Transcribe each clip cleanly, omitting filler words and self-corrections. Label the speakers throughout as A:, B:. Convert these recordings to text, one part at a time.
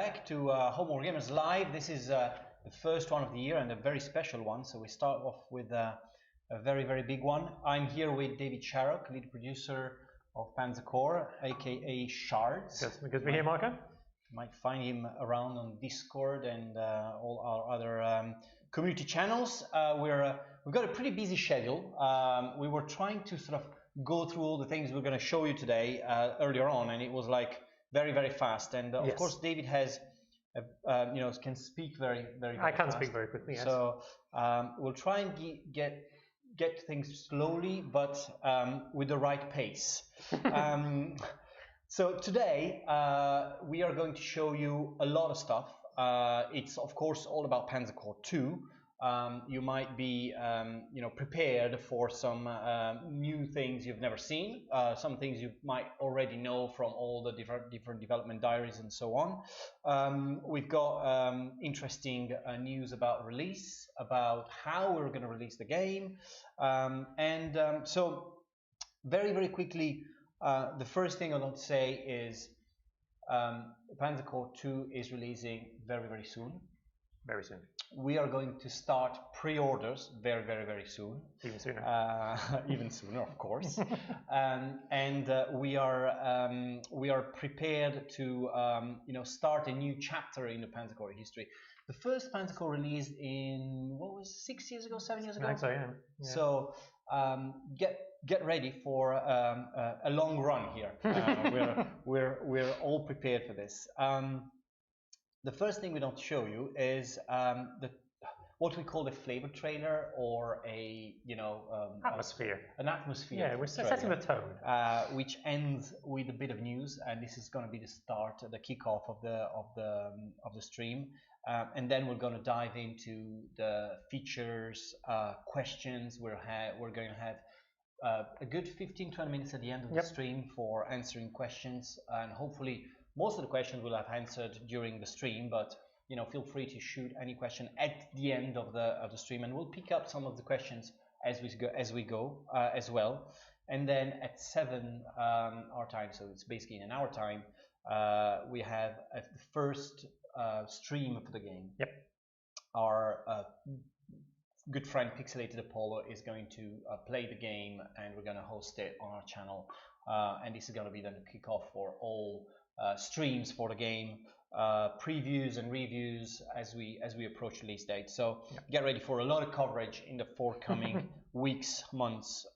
A: Back to Home War Gamers Live. This is the first one of the year and a very special one. So we start off with a very, very big one. I'm here with David Sharrock, lead producer of Panzer Corps, aka Shards.
B: Good to be here, Marco.
A: You might find him around on Discord and all our other community channels. We've got a pretty busy schedule. We were trying to sort of go through all the things we're going to show you today earlier on, and it was like very, very fast. And of course, David has, can speak very, very, very
B: I can
A: fast.
B: speak very quickly. Yes.
A: So we'll try and get things slowly, but with the right pace. So today we are going to show you a lot of stuff. It's of course all about Panzer Corps 2. You might be prepared for some new things you've never seen, some things you might already know from all the different development diaries and so on. We've got interesting news about release, about how we're going to release the game, so very, very quickly, the first thing I want to say is Panzer Corps 2 is releasing very, very soon.
B: Very soon.
A: We are going to start pre-orders very, very, very soon.
B: Even sooner.
A: Even sooner, of course. We are prepared to start a new chapter in the Panzer Corps history. The first Panzer Corps released in what was 6 years ago, 7 years ago.
B: I think so, yeah.
A: So get ready for a long run here. We're all prepared for this. The first thing we don't show you is what we call a flavor trailer, or
B: atmosphere.
A: An atmosphere.
B: Yeah, we're setting the tone.
A: Which ends with a bit of news, and this is going to be the start, the kickoff of the stream, and then we're going to dive into the features, questions. We're going to have a good 15-20 minutes at the end of the stream for answering questions, and hopefully most of the questions we'll have answered during the stream, but feel free to shoot any question at the end of the stream, and we'll pick up some of the questions as we go as well. And then at 7 our time, so it's basically in an hour time, we have the first stream for the game. Yep. Our good friend Pixelated Apollo is going to play the game, and we're going to host it on our channel, and this is going to be then the kickoff for all streams for the game, previews and reviews as we approach release date. So get ready for a lot of coverage in the forthcoming weeks, months.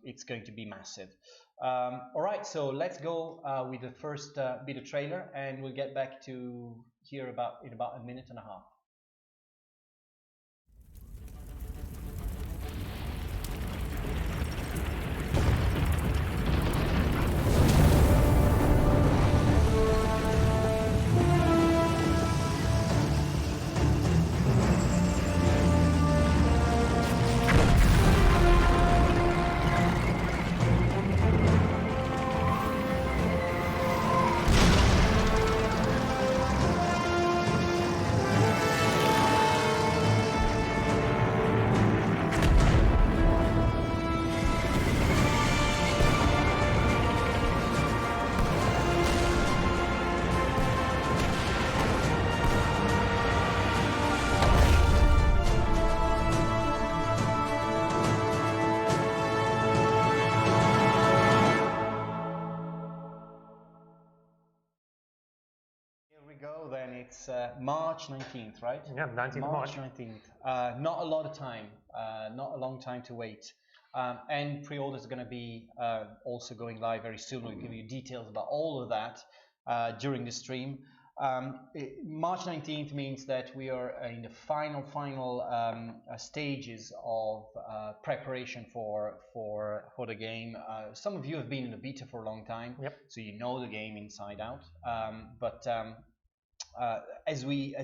A: It's going to be massive. All right, so let's go with the first bit of trailer, and we'll get back to here in about a minute and a half. Then it's March 19th, right?
B: Yeah, 19th
A: March 19th. Not a lot of time, not a long time to wait. And pre-orders are going to be also going live very soon. We'll give you details about all of that during the stream. March 19th means that we are in the final stages of preparation for the game. Some of you have been in the beta for a long time, so you know the game inside out. As we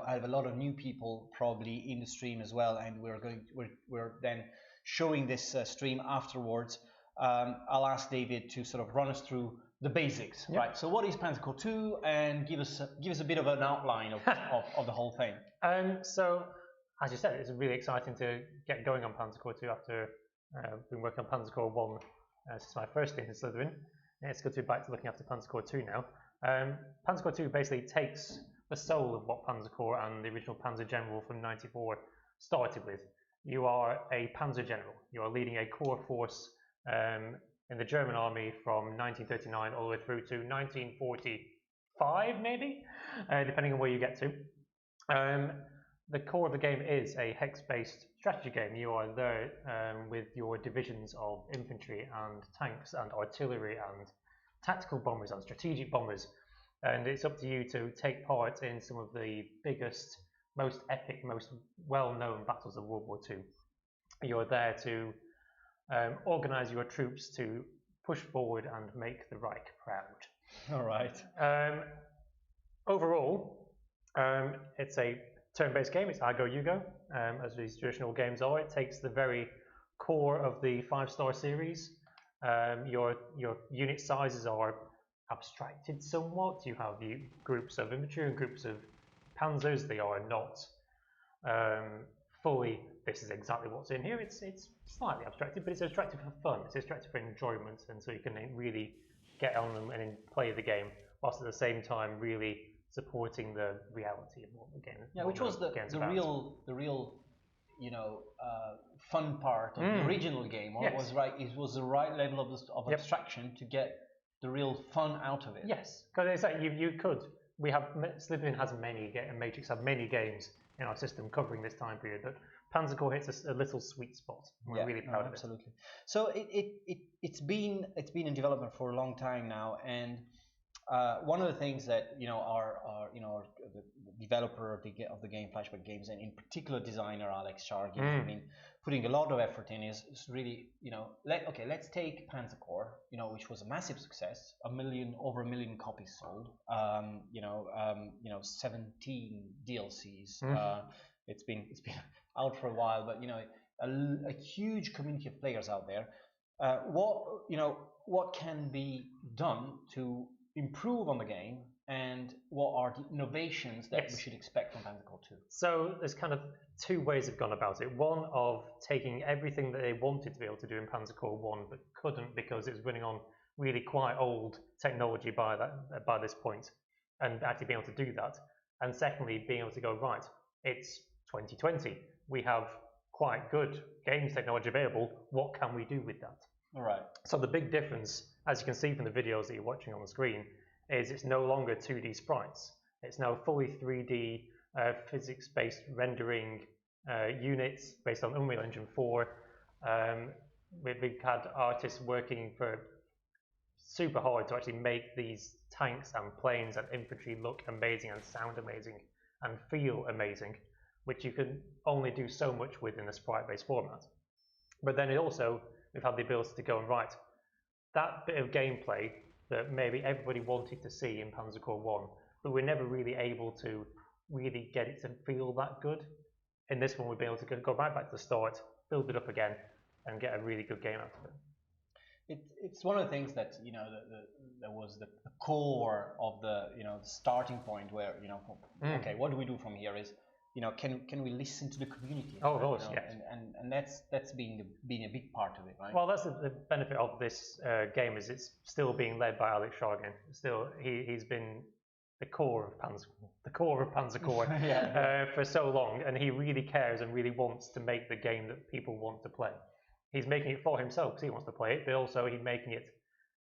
A: have a lot of new people probably in the stream as well, and we're then showing this stream afterwards. I'll ask David to sort of run us through the basics, right? So what is Panzer Corps 2, and give us a bit of an outline of the whole thing.
B: So as you said, it's really exciting to get going on Panzer Corps 2 after been working on Panzer Corps 1 since my first stint in Slytherin. It's good to be back to looking after Panzer Corps 2 now. Panzer Corps 2 basically takes the soul of what Panzer Corps and the original Panzer General from '94 started with. You are a Panzer General. You are leading a Corps force in the German army from 1939 all the way through to 1945, maybe, depending on where you get to. The core of the game is a hex-based strategy game. You are there with your divisions of infantry and tanks and artillery and tactical bombers and strategic bombers, and it's up to you to take part in some of the biggest, most epic, most well-known battles of World War II. You're there to organize your troops to push forward and make the Reich proud.
A: All right.
B: Overall, it's a turn-based game. It's I go, you go, as these traditional games are. It takes the very core of the 5-star series. Your unit sizes are abstracted somewhat. You have groups of infantry and groups of panzers. They are not fully, this is exactly what's in here. It's slightly abstracted, but it's abstracted for fun. It's abstracted for enjoyment, and so you can really get on them and play the game, whilst at the same time really supporting the reality of what the game is.
A: Yeah, which was the real fun part of the original game. Yes. It was the right level of abstraction to get the real fun out of it.
B: Yes, because it's like you could. Slytherin has Matrix have many games in our system covering this time period, but Panzer Corps hits a little sweet spot. We're really proud of it.
A: Absolutely. So it's been in development for a long time now, and one of the things that the developer of the game, Flashback Games, and in particular designer Alex Shargin, I mean, putting a lot of effort in is really, let's take Panzer Corps, which was a massive success, over a million copies sold, 17 DLCs. It's been out for a while, but a huge community of players out there. What can be done to improve on the game, and what are the innovations that we should expect from Panzer Corps 2?
B: So there's kind of two ways they've gone about it. One of taking everything that they wanted to be able to do in Panzer Corps 1 but couldn't because it was running on really quite old technology by this point, and actually being able to do that. And secondly, being able to go, right, it's 2020. We have quite good games technology available. What can we do with that?
A: All right.
B: So the big difference, as you can see from the videos that you're watching on the screen, is it's no longer 2D sprites. It's now fully 3D physics-based rendering units based on Unreal Engine 4. We've had artists working for super hard to actually make these tanks and planes and infantry look amazing and sound amazing and feel amazing, which you can only do so much with in a sprite-based format. But then we've had the ability to go and write that bit of gameplay that maybe everybody wanted to see in Panzer Corps 1, but we're never really able to really get it to feel that good. In this one, we'll be able to go right back to the start, build it up again, and get a really good game out of it.
A: It's one of the things that there was the core of the the starting point where okay, what do we do from here is can we listen to the community?
B: Oh, of course, yes.
A: And that's been a big part of it, right?
B: Well, that's the benefit of this game, is it's still being led by Alex Shargin. Still, he's been the core of Panzer Corps for so long, and he really cares and really wants to make the game that people want to play. He's making it for himself because he wants to play it, but also he's making it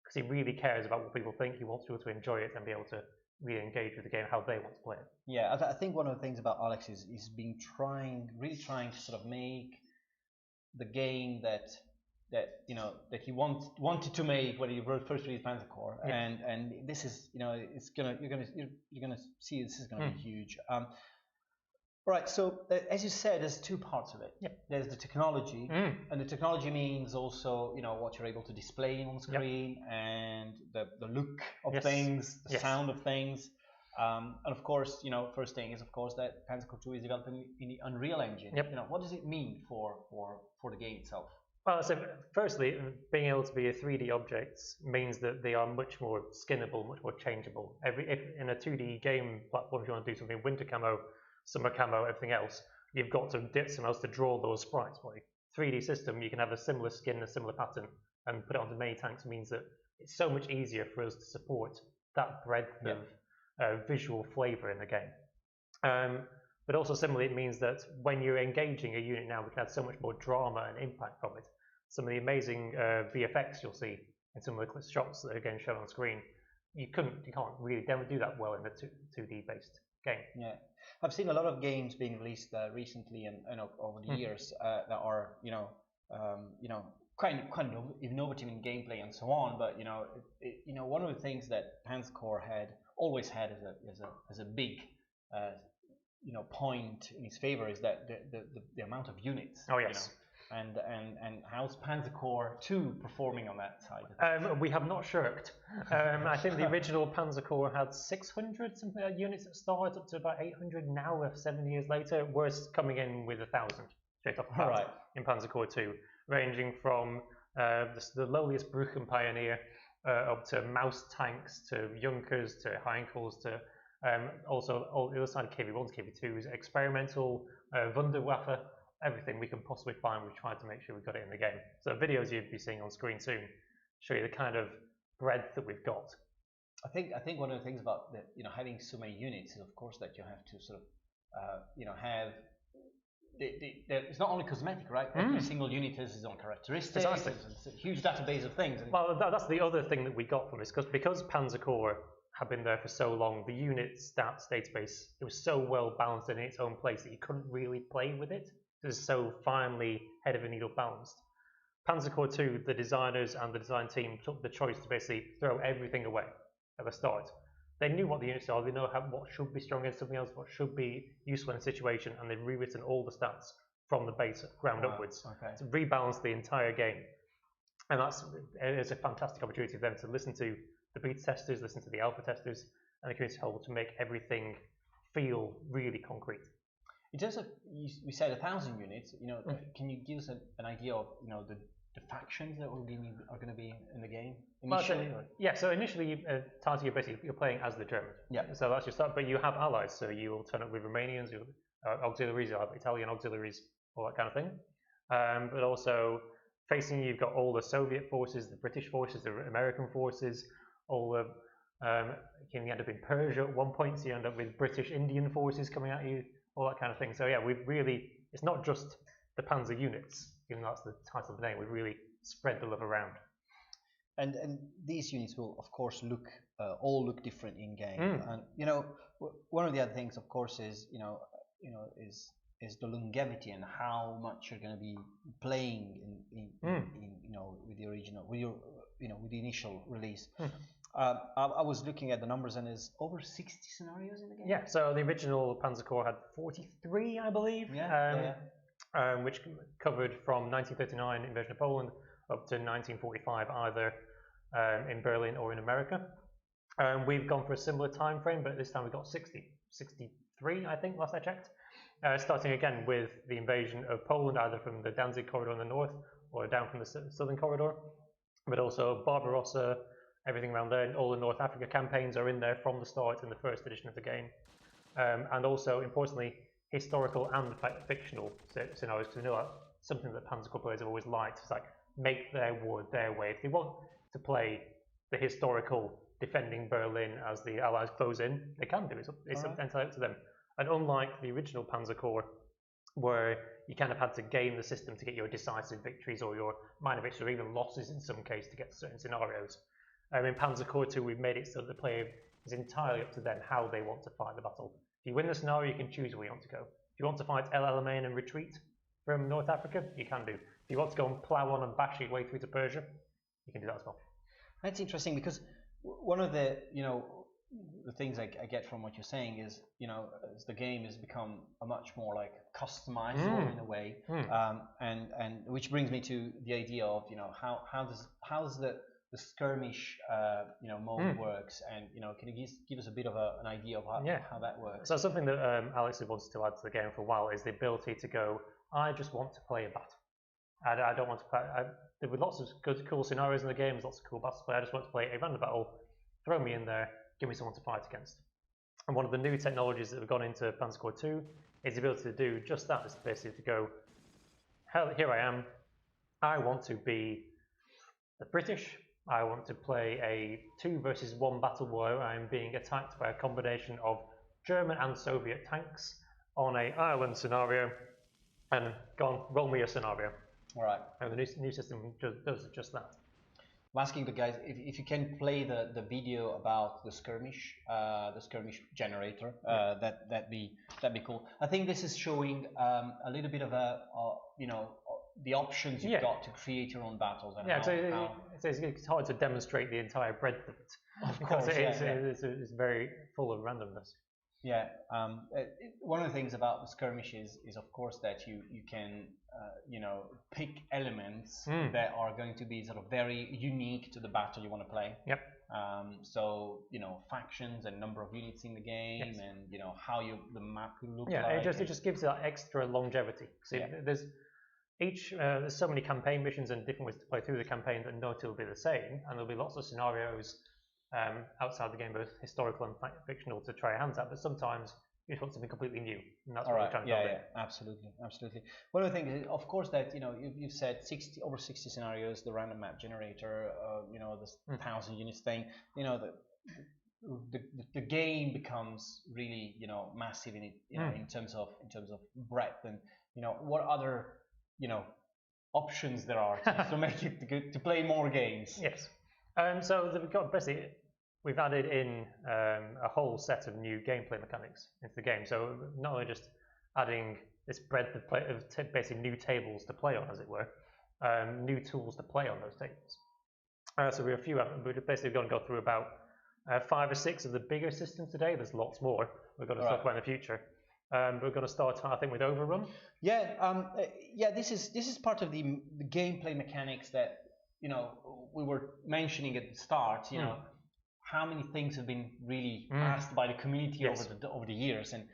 B: because he really cares about what people think. He wants people to enjoy it and be able to really engage with the game how they want to play it.
A: Yeah, I think one of the things about Alex is really trying to sort of make the game that he wanted to make when he first released Panzer Corps, and this is you're gonna see this is gonna be huge. Right, so as you said, there's two parts of it.
B: Yeah.
A: There's the technology, and the technology means also what you're able to display on screen, and the look of things, the sound of things, and of course, first thing is of course that Panzer Corps 2 is developing in the Unreal Engine.
B: Yep.
A: What does it mean for the game itself?
B: Well, so firstly, being able to be a 3D objects means that they are much more skinnable, much more changeable. If in a 2D game platform, if you want to do something winter camo, summer camo, everything else, you've got to get someone else to draw those sprites for you. 3D system, you can have a similar skin, a similar pattern, and put it onto many tanks. Means that it's so much easier for us to support that breadth of visual flavour in the game. But also similarly, it means that when you're engaging a unit now, we can add so much more drama and impact from it. Some of the amazing VFX you'll see in some of the shots that are getting shown on screen, you can't really do that well in the 2D based game.
A: Yeah, I've seen a lot of games being released recently and over the years that are kind of innovative in gameplay and so on. But one of the things that Panzer Corps always had as a big point in its favor is that the amount of units.
B: Oh yes.
A: And how's Panzer Corps 2 performing on that side?
B: We have not shirked. I think the original Panzer Corps had 600 something units at start, up to about 800 now. 7 years later, we're coming in with 1,000 straight off the bat in Panzer Corps 2, ranging from the lowliest Brücken Pioneer up to Maus tanks, to Junkers, to Heinkels, to also all the other side of KV1s, KV2s, experimental Wunderwaffe. Everything we can possibly find, we've tried to make sure we've got it in the game. So videos you'll be seeing on screen soon show you the kind of breadth that we've got.
A: I think one of the things about having so many units is, of course, that you have to sort of have it's not only cosmetic, right? Every single unit has its own characteristics. It's a huge database of things.
B: Well, that's the other thing that we got from this, because Panzer Corps had been there for so long, the unit stats database, it was so well balanced in its own place that you couldn't really play with it. It was so finely head of a needle balanced. Panzer Corps 2, the designers and the design team took the choice to basically throw everything away at the start. They knew what the units are, they know what should be strong against something else, what should be useful in a situation, and they've rewritten all the stats from the base ground upwards to rebalance the entire game. And it's a fantastic opportunity for them to listen to the beta testers, listen to the alpha testers, and the community as a whole to make everything feel really concrete.
A: In terms of, we said 1,000 units, can you give us an idea of, the factions that are going to be in the game initially?
B: So initially, Tati, you're playing as the Germans.
A: Yeah.
B: So that's your start, but you have allies, so you will turn up with Romanians, auxiliaries, you have Italian auxiliaries, all that kind of thing. But also, facing you've got all the Soviet forces, the British forces, the American forces, all the you end up in Persia at one point, so you end up with British Indian forces coming at you, all that kind of thing. So yeah, it's not just the Panzer units, even though that's the title of the name, we've really spread the love around.
A: And these units will, of course, all look different in game. And one of the other things, of course, is is the longevity and how much you're going to be playing in with the original, with the initial release. I was looking at the numbers, and there's over 60 scenarios in the game.
B: Yeah, so the original Panzer Corps had 43, I believe, which covered from 1939 invasion of Poland up to 1945, either in Berlin or in America. We've gone for a similar time frame, but this time we've got 63, I think, last I checked. Starting again with the invasion of Poland, either from the Danzig corridor in the north or down from the southern corridor, but also Barbarossa, everything around there, and all the North Africa campaigns are in there from the start in the first edition of the game. And also, importantly, historical and fictional scenarios, because we know that's something that Panzer Corps players have always liked. It's like, make their war their way. If they want to play the historical defending Berlin as the Allies close in, they can do it. It's entirely up to them. And unlike the original Panzer Corps, where you kind of had to game the system to get your decisive victories or your minor victories, or even losses in some case to get to certain scenarios, in Panzer Corps 2, we've made it so that the player is entirely up to them how they want to fight the battle. If you win the scenario, you can choose where you want to go. If you want to fight El Alamein and retreat from North Africa, you can do. If you want to go and plough on and bash your way through to Persia, you can do that as well.
A: That's interesting, because one of the the things I get from what you're saying is, as the game has become a much more like customizable in a way, and which brings me to the idea of how does the skirmish mode works, and can you give us a bit of an idea of how that works?
B: So something that Alex has wanted to add to the game for a while is the ability to go, I just want to play a battle. I don't want to play. There were lots of good, cool scenarios in the game. There's lots of cool battles to play. I just want to play a random battle. Throw me in there. Give me someone to fight against. And one of the new technologies that have gone into Panzer Corps 2 is the ability to do just that. It's basically to go, hell, here I am. I want to be the British. I want to play a 2 versus 1 battle where I'm being attacked by a combination of German and Soviet tanks on an island scenario, and go on, roll me a scenario.
A: All right.
B: And the new system does just that.
A: I'm asking the guys if you can play the video about the skirmish generator. That'd be cool. I think this is showing a little bit of the options you've got to create your own battles. And
B: it's hard to demonstrate the entire breadth of it.
A: Of course,
B: it's very full of randomness.
A: Yeah, one of the things about the skirmish is of course that you can pick elements that are going to be sort of very unique to the battle you want to play.
B: Yep.
A: So factions and number of units in the game, and how the map will look like.
B: Yeah, it just gives that extra longevity. There's so many campaign missions and different ways to play through the campaign that no two will be the same, and there'll be lots of scenarios outside the game, both historical and fictional, to try your hands at, but sometimes you just want something completely new, and that's what we're trying to do.
A: Absolutely. One of the things is, of course, that you've said over 60 scenarios, the random map generator, this 1,000 units thing. The game becomes really massive in it, in terms of breadth, and what other options there are to make it good to play more games.
B: Yes. So we've added in a whole set of new gameplay mechanics into the game. So not only just adding this breadth of basically new tables to play on, as it were, new tools to play on those tables. So we're basically going to go through about 5 or 6 of the bigger systems today. There's lots more we're going to talk about in the future. We're going to start, I think, with Overrun.
A: This is part of the gameplay mechanics that we were mentioning at the start. How many things have been really asked by the community over the years, and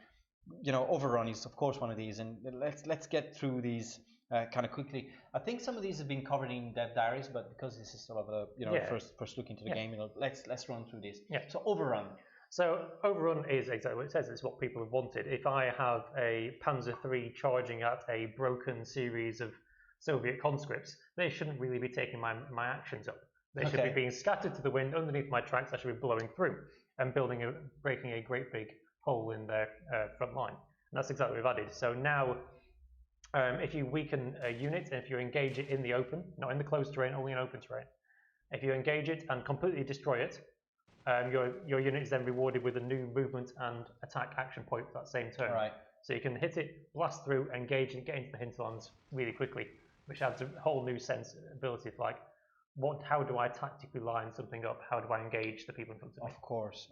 A: Overrun is of course one of these. And let's get through these kind of quickly. I think some of these have been covered in Dev Diaries, but because this is sort of a first look into the game, let's run through this. So Overrun.
B: So Overrun is exactly what it says. It's what people have wanted. If I have a Panzer III charging at a broken series of Soviet conscripts, they shouldn't really be taking my actions up. They should be being scattered to the wind underneath my tracks. I should be blowing through and breaking a great big hole in their front line. And that's exactly what we've added. So now, if you weaken a unit, and if you engage it in the open, not in the closed terrain, only in open terrain, if you engage it and completely destroy it, your unit is then rewarded with a new movement and attack action point for that same turn.
A: Right.
B: So you can hit it, blast through, engage, and get into the hinterlands really quickly, which adds a whole new ability for how do I tactically line something up? How do I engage the people in front of me? Of
A: course.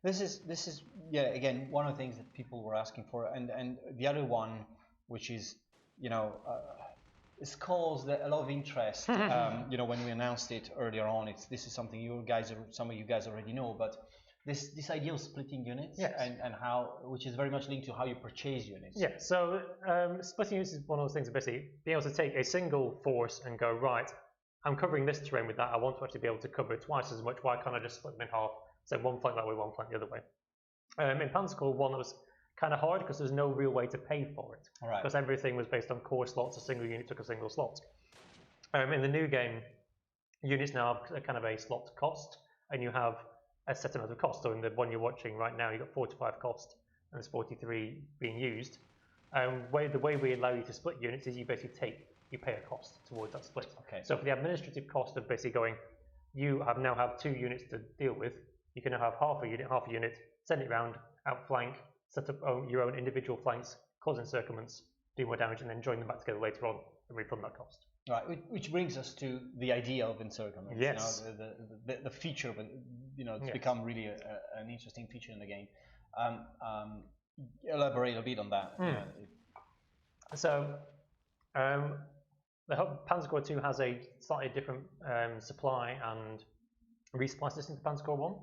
A: This is again one of the things that people were asking for, and the other one, which is it's caused a lot of interest. When we announced it earlier on, this is something some of you guys already know, but this idea of splitting units, and which is very much linked to how you purchase units.
B: Yeah. So splitting units is one of those things. Basically, being able to take a single force and go, right, I'm covering this terrain with that. I want to actually be able to cover twice as much. Why can't I just split them in half? So one flank that way, one flank the other way. In Panzer Corps 1, it was kind of hard because there's no real way to pay for it. Because everything was based on core slots. A single unit took a single slot. In the new game, units now have kind of a slot cost, and you have a set amount of cost. So in the one you're watching right now, you've got 45 cost, and there's 43 being used. The way we allow you to split units is you basically pay a cost towards that split. So for the administrative cost of basically going, you now have 2 units to deal with, you can now have half a unit, send it around, outflank, set up your own individual flanks, cause encirclements, do more damage, and then join them back together later on and refund that cost.
A: Right, which brings us to the idea of encirclements.
B: Yes.
A: The feature of it, it's become really an interesting feature in the game. Elaborate a bit on that.
B: So, the Panzer Corps 2 has a slightly different supply and resupply system to Panzer Corps 1.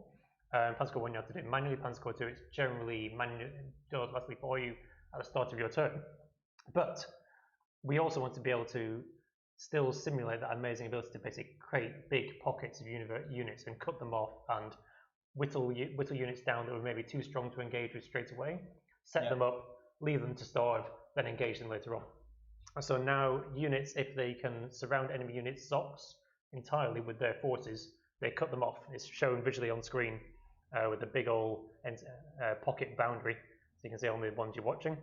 B: Panzer Corps 1 you have to do it manually. Panzer Corps 2 it's generally manually automatically for you at the start of your turn. But we also want to be able to still simulate that amazing ability to basically create big pockets of units and cut them off and whittle units down that were maybe too strong to engage with straight away, set them up, leave them to starve, then engage them later on. So now units, if they can surround enemy units' socks entirely with their forces. They cut them off. It's shown visually on screen with a big old pocket boundary, so you can see only the ones you're watching.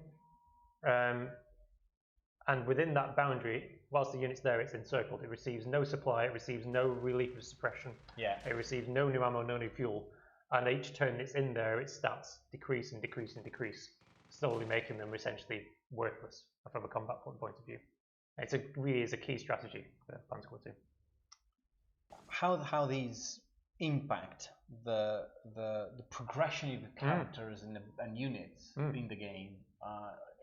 B: And within that boundary, whilst the unit's there, it's encircled. It receives no supply, it receives no relief of suppression, it receives no new ammo, no new fuel. And each turn it's in there, its stats decrease and decrease and decrease, slowly making them essentially worthless from a combat point of view. It really is a key strategy for Panzer Corps 2.
A: How these impact the progression of the characters and units in the game.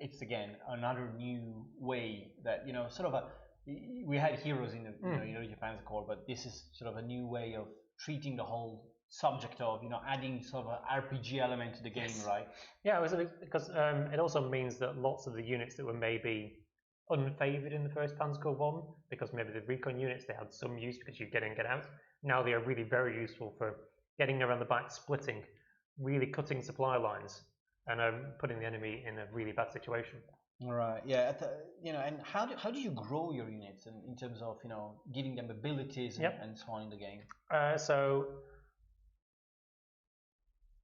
A: It's again another new way that, you know, sort of we had heroes in the Panzer Corps, but this is sort of a new way of treating the whole subject of, you know, adding sort of an RPG element to the game, right?
B: Yeah, because it also means that lots of the units that were maybe unfavoured in the first Panzer Corps 1, because maybe the recon units, they had some use because you get in, get out. Now they are really very useful for getting around the back, splitting, really cutting supply lines, and putting the enemy in a really bad situation.
A: Right. Yeah. You know, and how do you grow your units in terms of, you know, giving them abilities and so on in the game?
B: So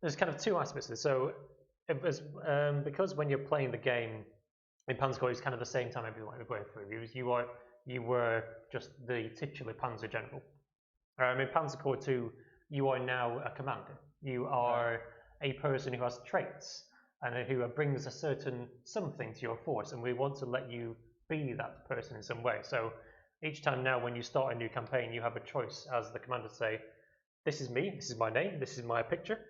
B: there's kind of two aspects to this. So it was, because when you're playing the game in Panzer Corps, it's kind of the same time everyone was going through. You were just the titular Panzer General. In Panzer Corps 2, you are now a commander. You are a person who has traits and who brings a certain something to your force, and we want to let you be that person in some way. So each time now when you start a new campaign, you have a choice as the commander to say, this is me, this is my name, this is my picture,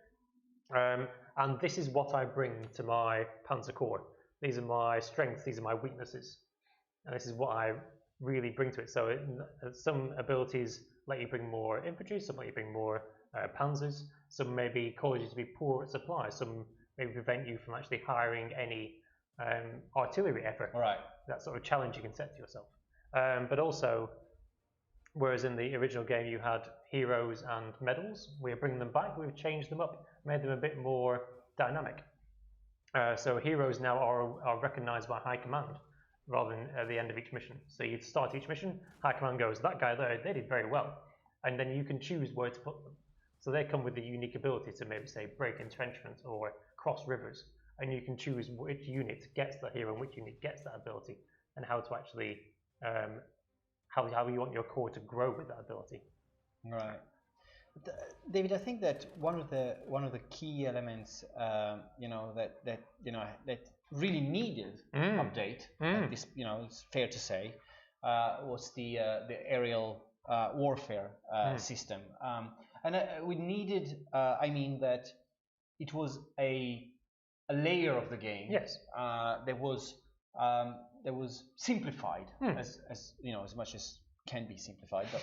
B: and this is what I bring to my Panzer Corps. These are my strengths, these are my weaknesses, and this is what I really bring to it. So some abilities let you bring more infantry, some let you bring more panzers, some maybe cause you to be poor at supplies, some maybe prevent you from actually hiring any artillery effort.
A: Right.
B: That sort of challenge you can set to yourself. But also, whereas in the original game you had heroes and medals, we're bringing them back, we've changed them up, made them a bit more dynamic. So heroes now are recognized by high command rather than at the end of each mission. So you start each mission, high command goes, that guy there, they did very well. And then you can choose where to put them. So they come with the unique ability to maybe say break entrenchment or cross rivers. And you can choose which unit gets that hero and which unit gets that ability, and how to actually, how you want your corps to grow with that ability.
A: Right. David, I think that one of the key elements, you know, that really needed update. This, you know, it's fair to say, was the aerial warfare system, and we needed. I mean that it was a layer of the game.
B: Yes.
A: That was simplified as you know, as much as can be simplified, but.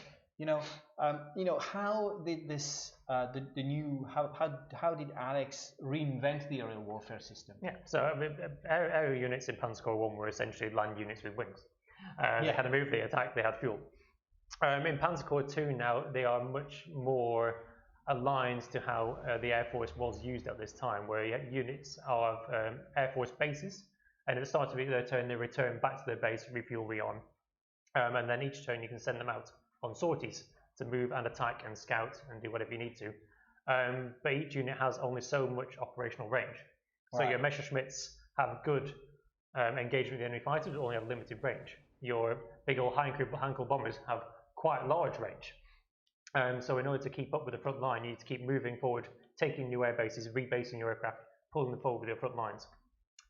A: How did this the new how did Alex reinvent the aerial warfare system?
B: Yeah, so aerial units in Panzer Corps 1 were essentially land units with wings. They had a move, they attacked, they had fuel. In Panzer Corps 2 now, they are much more aligned to how the Air Force was used at this time, where units of Air Force bases, and at the start of their turn, they return back to their base, refuel, rearm, and then each turn you can send them out on sorties to move and attack and scout and do whatever you need to. But each unit has only so much operational range. So your Messerschmitts have good engagement with the enemy fighters, but only have limited range. Your big old Heinkel bombers have quite large range. So in order to keep up with the front line, you need to keep moving forward, taking new air bases, rebasing your aircraft, pulling them forward with your front lines.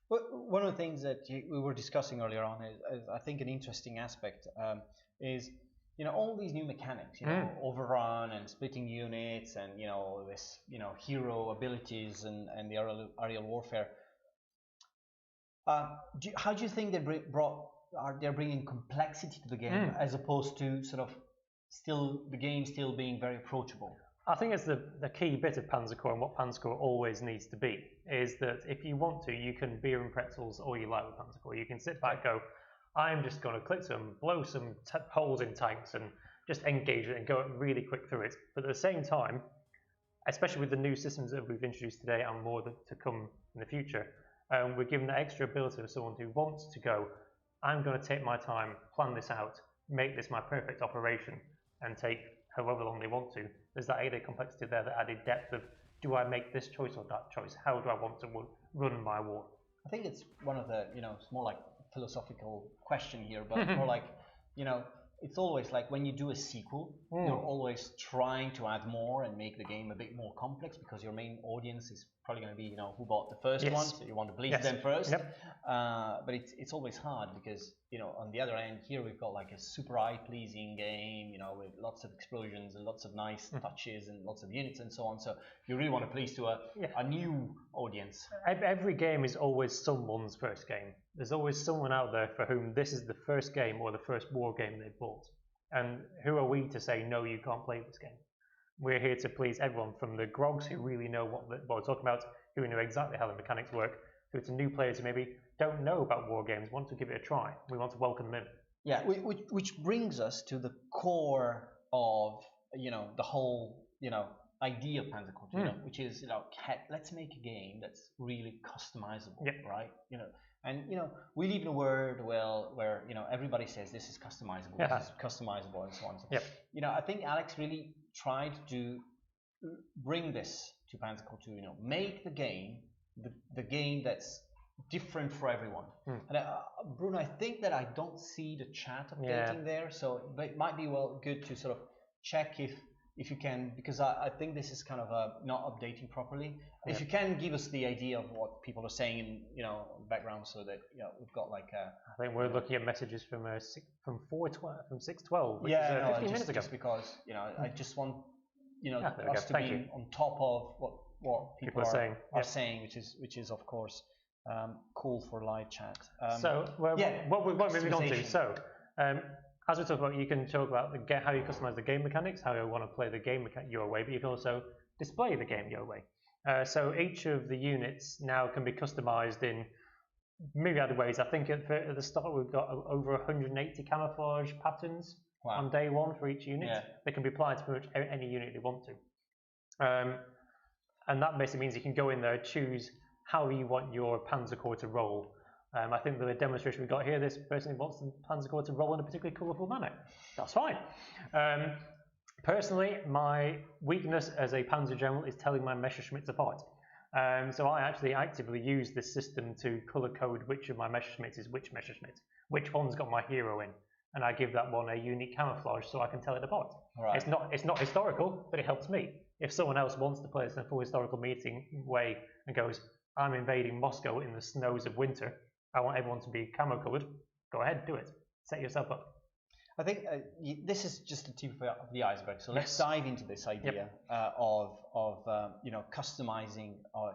A: Well, one of the things that we were discussing earlier on is I think an interesting aspect is, you know, all these new mechanics, you know, overrun and splitting units, and you know, this, you know, hero abilities and the aerial warfare. How do you think they're bringing complexity to the game as opposed to sort of the game still being very approachable?
B: I think it's the key bit of Panzer Corps, and what Panzer Corps always needs to be, is that if you want to, you can beer and pretzels all you like with Panzer Corps. You can sit back and go, I'm just going to click some, blow some holes in tanks and just engage it and go really quick through it. But at the same time, especially with the new systems that we've introduced today and more to come in the future, we're given the extra ability of someone who wants to go, I'm going to take my time, plan this out, make this my perfect operation, and take however long they want to. There's that added complexity there, that added depth of, do I make this choice or that choice? How do I want to run my war?
A: I think it's one of the, it's more like a philosophical question here, but more like, it's always like when you do a sequel, you're always trying to add more and make the game a bit more complex, because your main audience is probably going to be, who bought the first one, so you want to please them first.
B: Yep.
A: But it's always hard because, on the other end, here we've got like a super eye-pleasing game, with lots of explosions and lots of nice touches and lots of units and so on. So you really want to please to a new audience.
B: Every game is always someone's first game. There's always someone out there for whom this is the first game or the first war game they bought. And who are we to say, no, you can't play this game? We're here to please everyone, from the grogs who really know what we're talking about, who know exactly how the mechanics work, through to new players who maybe don't know about war games, want to give it a try. We want to welcome them in.
A: Yeah, which brings us to the core of, the whole, idea of Panzer Culture, which is, let's make a game that's really customizable, right? And we live in a world where everybody says this is customizable, this is customizable, and so on. So, I think Alex really tried to bring this to Panzer Culture, make the game the game that's different for everyone. And Bruno, I think that I don't see the chat updating there, so it might be good to sort of check if you can, because I think this is kind of not updating properly. If you can give us the idea of what people are saying in background, so that we've got like
B: I think we're looking at messages from 6:12, which is 15 minutes ago.
A: Just because I just want us to be on top of what people are saying, which is of course cool for live chat.
B: What we're moving on to. So as we talk about, you can talk about how you customize the game mechanics, how you want to play the game your way, but you can also display the game your way. So each of the units now can be customized in myriad ways. I think at the start we've got over 180 camouflage patterns on day one for each unit. They can be applied to pretty much any unit they want to. And that basically means you can go in there, choose how you want your Panzer Corps to roll. I think the demonstration we got here, this person wants the Panzer Corps to roll in a particularly colourful manner. That's fine. Personally, my weakness as a Panzer General is telling my Messerschmitts apart. So I actually actively use this system to colour code which of my Messerschmitts is which Messerschmitt, which one's got my hero in, and I give that one a unique camouflage so I can tell it apart. Right. It's not historical, but it helps me. If someone else wants to play this in a full historical way and goes, I'm invading Moscow in the snows of winter, I want everyone to be camo coloured, go ahead, do it. Set yourself up.
A: I think this is just the tip of the iceberg. So let's dive into this idea of customizing a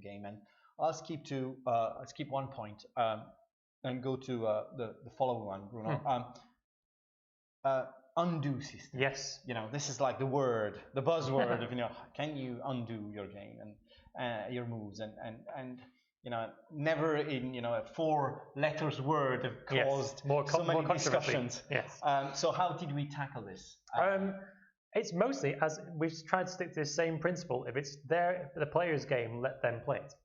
A: game, and I'll skip one point and go to the following one, Bruno. Undo system.
B: Yes.
A: This is like the buzzword of can you undo your game and your moves and never in a 4 letters word have caused so many discussions.
B: Yes.
A: So how did we tackle this?
B: It's mostly, as we've tried to stick to the same principle. If it's the player's game, let them play it.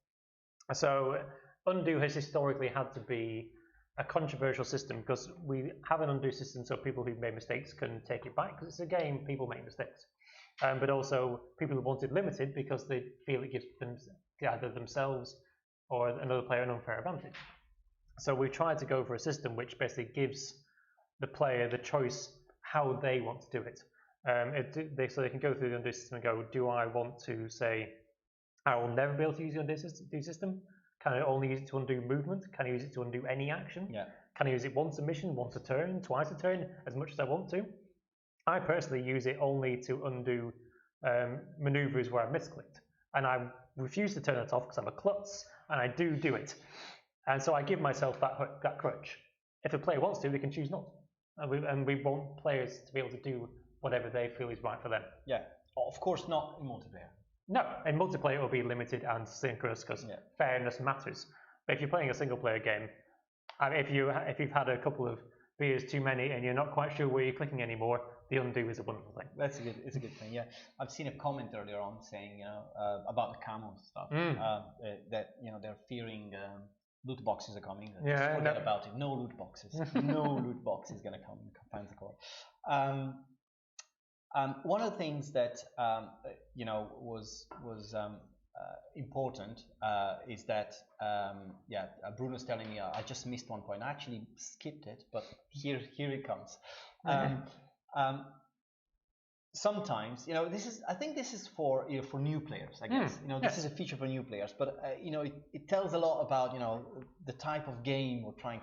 B: So undo has historically had to be a controversial system, because we have an undo system so people who've made mistakes can take it back, because it's a game, people make mistakes. But also people who want it limited because they feel it gives them either themselves or another player an unfair advantage. So we tried to go for a system which basically gives the player the choice how they want to do it. So they can go through the undo system and go, do I want to say, I will never be able to use the undo system? Can I only use it to undo movement? Can I use it to undo any action? Can I use it once a mission, once a turn, twice a turn, as much as I want to? I personally use it only to undo maneuvers where I've misclicked. And I refuse to turn it off because I'm a klutz, and I do it. And so I give myself that crutch. If a player wants to, they can choose not. And we want players to be able to do whatever they feel is right for them.
A: Yeah, of course not in multiplayer.
B: No, in multiplayer it will be limited and synchronous because fairness matters. But if you're playing a single player game, if you've had a couple of beers too many and you're not quite sure where you're clicking anymore, the undo is a wonderful thing.
A: It's a good thing. Yeah, I've seen a comment earlier on saying about the camo stuff that they're fearing loot boxes are coming. Just forget about it. No loot boxes. No loot boxes gonna come in Panzer Corps. One of the things that was important is that Bruno's telling me I just missed one point. I actually skipped it, but here it comes. Sometimes I think this is for new players, I guess. This is a feature for new players, but it tells a lot about the type of game we're trying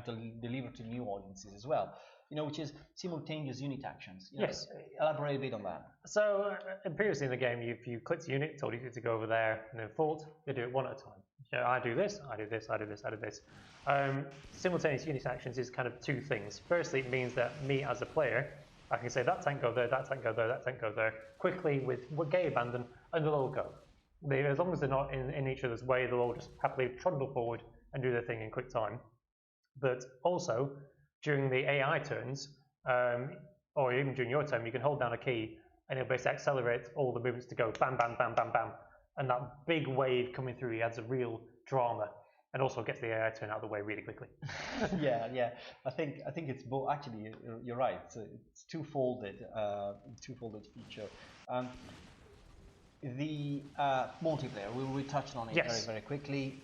A: to deliver to new audiences as well. Which is simultaneous unit actions.
B: Yes.
A: Elaborate a bit on that.
B: So previously in the game, if you clicked unit, told you to go over there and then fought, you do it one at a time. So I do this, I do this, I do this, I do this. Simultaneous unit actions is kind of two things. Firstly, it means that me as a player, I can say that tank go there, that tank go there, that tank go there, quickly with gay abandon, and they'll all go. As long as they're not in each other's way, they'll all just happily trundle forward and do their thing in quick time. But also, during the AI turns, or even during your turn, you can hold down a key and it'll basically accelerate all the movements to go bam, bam, bam, bam, bam. And that big wave coming through adds a real drama and also gets the AI turn out of the way really quickly.
A: Yeah. I think it's both. Actually, you're right. It's two-folded feature. The multiplayer, we touched on it very, very quickly.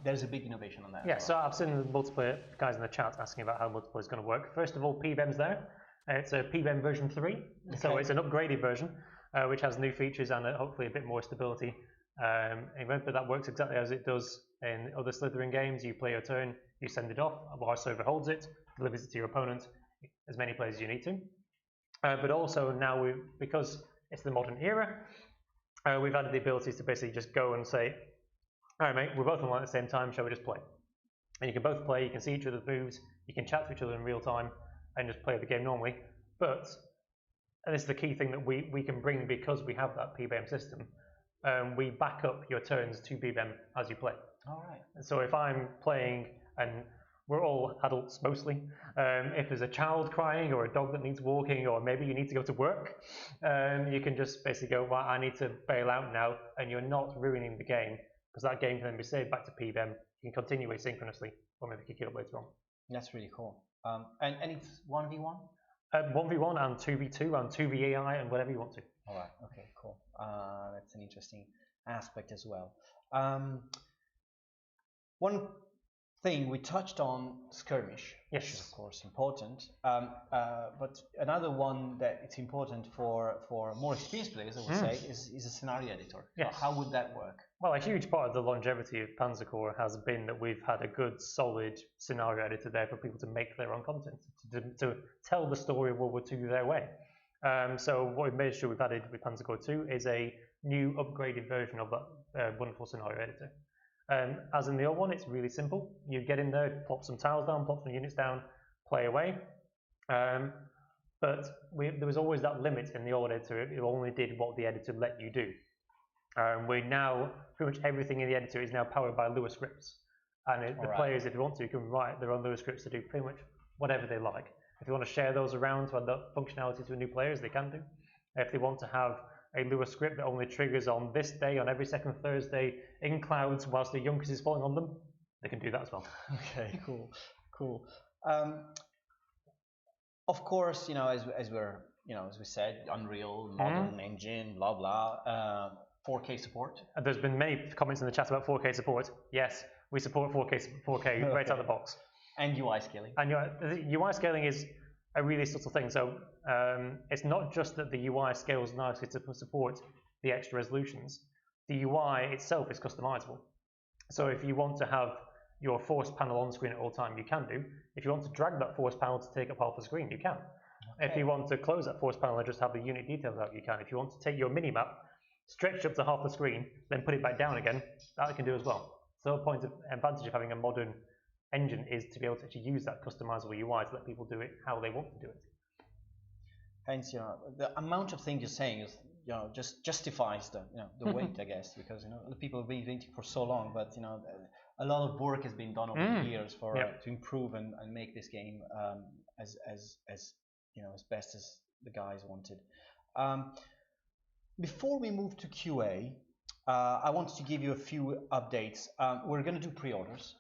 A: There's a big innovation on that.
B: Yeah, so I've seen the multiplayer guys in the chat asking about how multiplayer is going to work. First of all, PBEM's there. It's a PBEM version 3, so it's an upgraded version, which has new features and hopefully a bit more stability. But that works exactly as it does in other Slytherin games. You play your turn, you send it off, our server holds it, delivers it to your opponent, as many players as you need to. But also now, because it's the modern era, we've added the abilities to basically just go and say, all right, mate, we're both online at the same time, shall we just play? And you can both play, you can see each other's moves, you can chat to each other in real time, and just play the game normally. But, and this is the key thing that we can bring because we have that PBEM system, we back up your turns to PBEM as you play.
A: All right.
B: And so if I'm playing, and we're all adults mostly, if there's a child crying or a dog that needs walking, or maybe you need to go to work, you can just basically go, well, I need to bail out now, and you're not ruining the game, because that game can then be saved back to PBEM. You can continue asynchronously, or maybe kick it up later on.
A: That's really cool. And it's 1v1?
B: 1v1 and 2v2 and 2v AI and whatever you want to.
A: All right. Okay. Cool. That's an interesting aspect as well. One thing we touched on skirmish,
B: yes,
A: which is of course important. But another one that it's important for more experienced players, I would say, is a scenario editor.
B: Yes.
A: How would that work?
B: Well, a huge part of the longevity of Panzer Corps has been that we've had a good, solid scenario editor there for people to make their own content, to tell the story of World War II their way. So what we've made sure we've added with Panzer Corps 2 is a new, upgraded version of that wonderful scenario editor. As in the old one, it's really simple. You get in there, plop some tiles down, plop some units down, play away. But there was always that limit in the old editor. It only did what the editor let you do. We now, pretty much everything in the editor is now powered by Lua scripts. And the players, if they want to, can write their own Lua scripts to do pretty much whatever they like. If they want to share those around to add that functionality to new players, they can do. If they want to have a Lua script that only triggers on this day, on every second Thursday, in clouds, whilst the Junkers is falling on them, they can do that as well.
A: Okay, cool. Of course, as we said, Unreal, modern engine, blah blah. 4K support.
B: There's been many comments in the chat about 4K support. Yes, we support 4K right out of the box.
A: And UI scaling.
B: And UI scaling is a really subtle thing. So it's not just that the UI scales nicely to support the extra resolutions. The UI itself is customizable. So if you want to have your force panel on screen at all time, you can do. If you want to drag that force panel to take up half the screen, you can. Okay. If you want to close that force panel and just have the unit details out, you can. If you want to take your mini-map, stretch up to half the screen, then put it back down again, that you can do as well. So the point of advantage of having a modern engine is to be able to actually use that customizable UI to let people do it how they want to do it.
A: Hence, the amount of things you're saying is, just justifies the weight, I guess, because the people have been waiting for so long. But a lot of work has been done over the years to improve and make this game as best as the guys wanted. Before we move to QA, I wanted to give you a few updates. We're going to do pre-orders.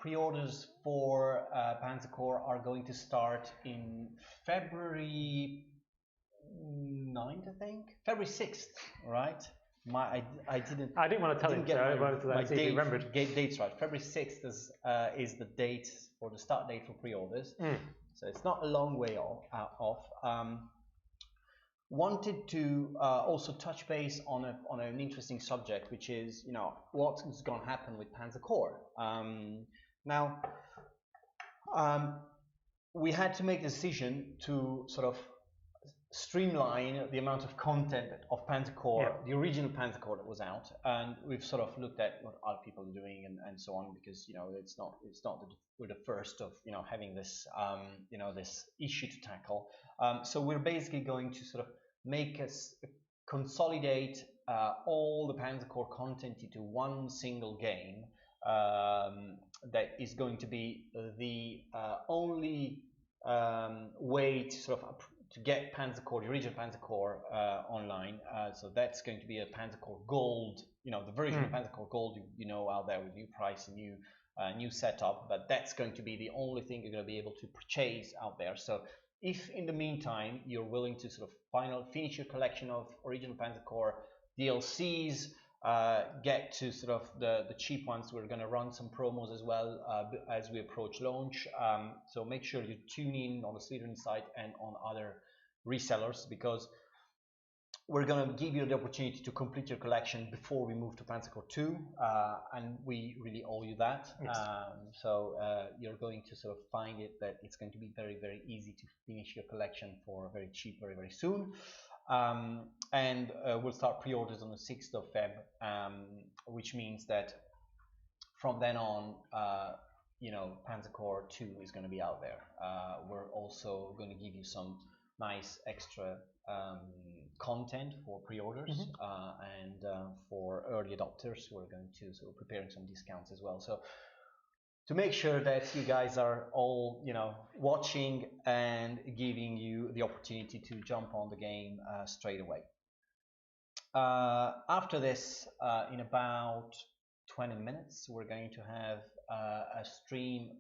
A: Pre-orders for Panzer Corps are going to start in February 9th, I think. February 6th, right? I
B: didn't want to tell him,
A: get
B: so I wanted to see if he remembered.
A: Dates right. February 6th is the date for the start date for pre-orders. So it's not a long way off. Wanted to also touch base on an interesting subject, which is, you know, what's going to happen with Panzer Corps. Now, we had to make a decision to sort of streamline the amount of content of Panzer Corps, the original Panzer Corps that was out, and we've sort of looked at what other people are doing and so on, because, you know, it's not that we're the first of, you know, having this you know, this issue to tackle. So we're basically going to sort of make us consolidate all the Panzer Corps content into one single game that is going to be the only way to sort of to get Panzer Corps, the original Panzer Corps online. So that's going to be a Panzer Corps Gold, you know, the version of Panzer Corps Gold, you know, out there with new price and new setup, but that's going to be the only thing you're going to be able to purchase out there. So if in the meantime you're willing to sort of finish your collection of original Panzer Corps DLCs, get to sort of the cheap ones, we're going to run some promos as well as we approach launch. So make sure you tune in on the Slytherin site and on other resellers, because we're going to give you the opportunity to complete your collection before we move to Panzer Corps 2, and we really owe you that.
B: Yes.
A: So you're going to sort of find that it's going to be very, very easy to finish your collection for very cheap very, very soon. And we'll start pre-orders on the 6th of Feb, which means that from then on, you know, Panzer Corps 2 is going to be out there. We're also going to give you some nice extra content for pre-orders, and for early adopters, we're going to sort of preparing some discounts as well. So to make sure that you guys are all, you know, watching and giving you the opportunity to jump on the game straight away. After this, in about 20 minutes, we're going to have a stream